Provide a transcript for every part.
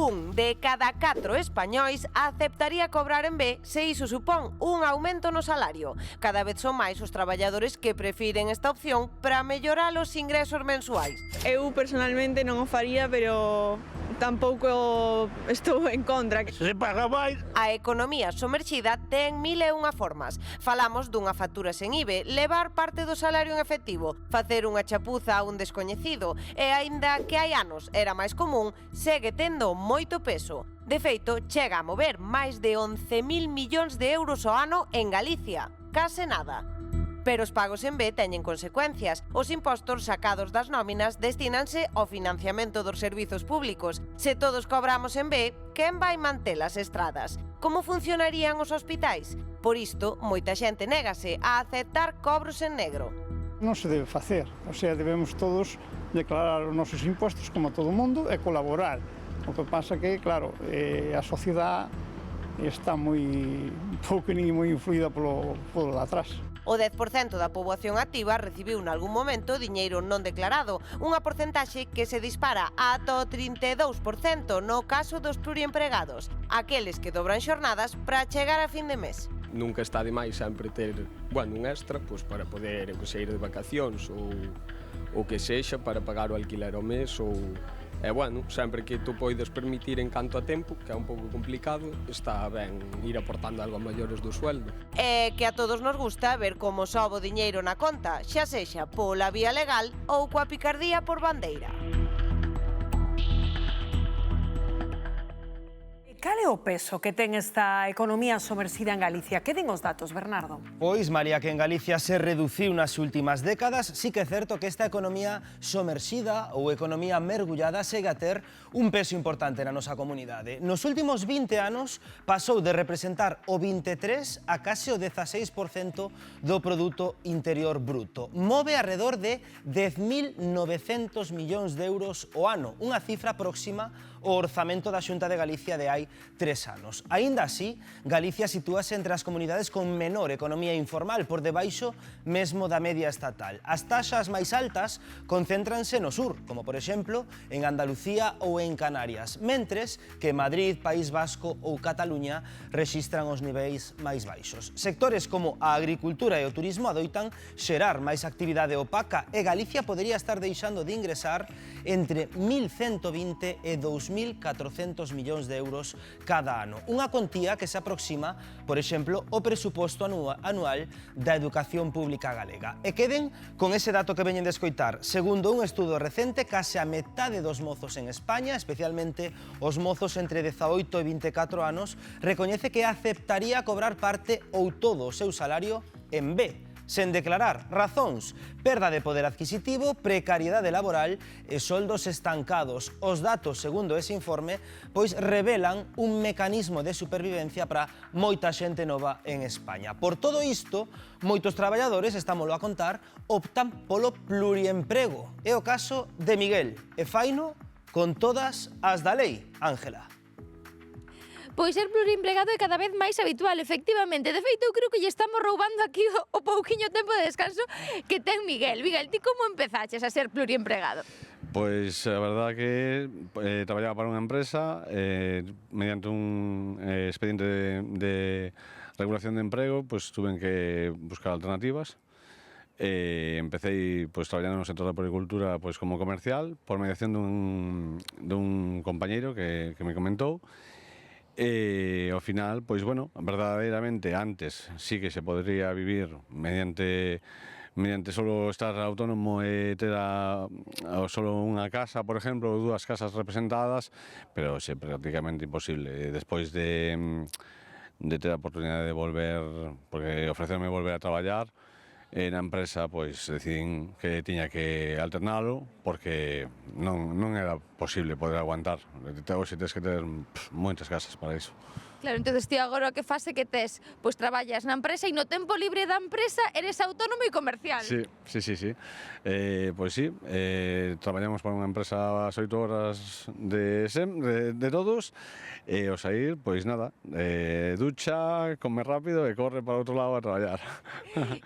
Un de cada 4 españois aceptaría cobrar en B se iso supón un aumento no salario. Cada vez son máis os traballadores que prefiren esta opción para mellorar os ingresos mensuais. Eu personalmente non o faría, pero tampouco estou en contra. Se paga máis. A economía somerxida ten 1001 formas. Falamos dunha factura sen IBE, levar parte do salario en efectivo, facer unha chapuza a un descoñecido e, aínda que hai anos era máis común, segue tendo moito peso. De feito, chega a mover máis de 11.000 millóns de euros ao ano en Galicia. Case nada. Pero os pagos en B teñen consecuencias. Os impostos sacados das nóminas destínanse ao financiamento dos servizos públicos. Se todos cobramos en B, quen vai manter as estradas? Como funcionarían os hospitais? Por isto, moita xente négase a aceptar cobros en negro. Non se debe facer, o sea, debemos todos declarar os nosos impostos como todo o mundo e colaborar. O que pasa que, claro, a sociedade está moi pouco ni moi influída polo de atrás. O 10% da poboación activa recibiu nalgún momento diñeiro non declarado, unha porcentaxe que se dispara ata o 32% no caso dos pluriempregados, aqueles que dobran xornadas para chegar a fin de mes. Nunca está de máis sempre ter, un extra para poder ir de vacacións ou o que sexa para pagar o alquiler ao mes ou sempre que tu poides permitir en canto a tempo, que é un pouco complicado, está ben ir aportando algo maiores do sueldo. É que a todos nos gusta ver como sobe o diñeiro na conta, xa sexa pola vía legal ou coa picardía por bandeira. Cal é o peso que ten esta economía somersida en Galicia? Que din os datos, Bernardo? Pois, María, que en Galicia se reduciu nas últimas décadas, sí que é certo que esta economía somersida ou economía mergullada segue a ter un peso importante na nosa comunidade. Nos últimos 20 anos pasou de representar o 23 a case o 16% do Produto Interior Bruto. Move alrededor de 10.900 millóns de euros o ano, unha cifra próxima ao orzamento da Xunta de Galicia de hai 3 anos. Aínda así, Galicia sitúase entre as comunidades con menor economía informal, por debaixo mesmo da media estatal. As taxas máis altas concéntranse no sur, como por exemplo en Andalucía ou en Canarias, mentres que Madrid, País Vasco ou Cataluña rexistran os niveis máis baixos. Sectores como a agricultura e o turismo adoitan xerar máis actividade opaca e Galicia podería estar deixando de ingresar entre 1.120 e 2.400 millóns de euros cada ano. Unha contía que se aproxima, por exemplo, ao presuposto anual da educación pública galega. E queden con ese dato que veñen de escoitar. Segundo un estudo recente, case a metade dos mozos en España, especialmente os mozos entre 18 e 24 anos, recoñece que aceptaría cobrar parte ou todo o seu salario en B, sen declarar. Razóns: perda de poder adquisitivo, precariedade laboral e soldos estancados. Os datos, segundo ese informe, pois revelan un mecanismo de supervivencia para moita xente nova en España. Por todo isto, moitos traballadores, estámolo a contar, optan polo pluriemprego. É o caso de Miguel, e faino con todas as da lei. Ángela. Pois ser pluriempregado é cada vez máis habitual, efectivamente. De feito, eu creo que lle estamos roubando aquí o pouquiño tempo de descanso que ten Miguel. Miguel, ti como empezaches a ser pluriempregado? Pois a verdade que traballaba para unha empresa mediante un expediente de regulación de emprego, pois tuve que buscar alternativas. Empecé traballando no sector da poricultura como comercial por mediación dun compañeiro que me comentou. E ao final, verdadeiramente antes sí que se podría vivir mediante solo estar autónomo e ter solo unha casa, por exemplo, ou dúas casas representadas, pero é prácticamente imposible. Despois de ter a oportunidade de volver, porque ofrecerme volver a traballar, na empresa decidín que tiña que alternalo porque non era posible poder aguantar. Hoxe tens que ter moitas casas para iso. Claro, entonces ti agora o que fase que tes, pois traballas na empresa e no tempo libre da empresa eres autónomo e comercial. Sí. Pois sí, traballamos para unha empresa as 8 horas de todos, e ao sair, pois nada, ducha, come rápido e corre para outro lado a traballar.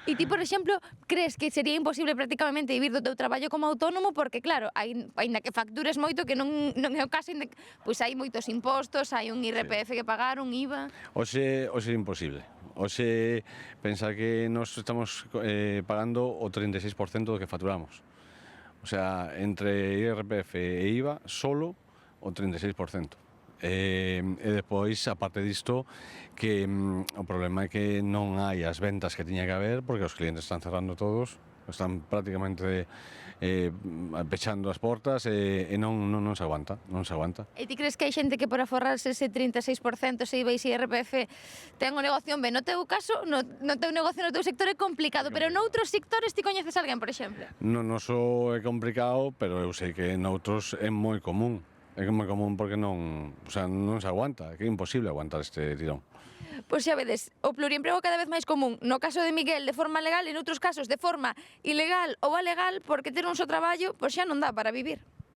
E ti, por exemplo, crees que sería imposible prácticamente vivir do teu traballo como autónomo porque, claro, aínda que factures moito, que non é o caso, pois hai moitos impostos, hai un IRPF que pagar, un IVA... Hoxe é imposible. Hoxe pensa que nos estamos pagando o 36% do que facturamos. O sea, entre IRPF e IVA, solo o 36%. E despois, aparte disto, que o problema é que non hai as ventas que tiña que haber, porque os clientes están cerrando todos, están prácticamente pechando as portas e non se aguanta, non se aguanta. E ti crees que hai xente que por aforrarse ese 36% se IVA e se IRPF ten o negocio ben? No teu caso, no teu negocio, no teu sector é complicado, pero noutros sectores ti coñeces alguén, por exemplo? Non só é complicado, pero eu sei que noutros é moi común. É moi común porque non se aguanta, que é imposible aguantar este tirón. Pois xa vedes, o pluriemprego cada vez máis común. No caso de Miguel, de forma legal, e noutros casos de forma ilegal ou alegal, porque ter un só traballo, pois xa non dá para vivir.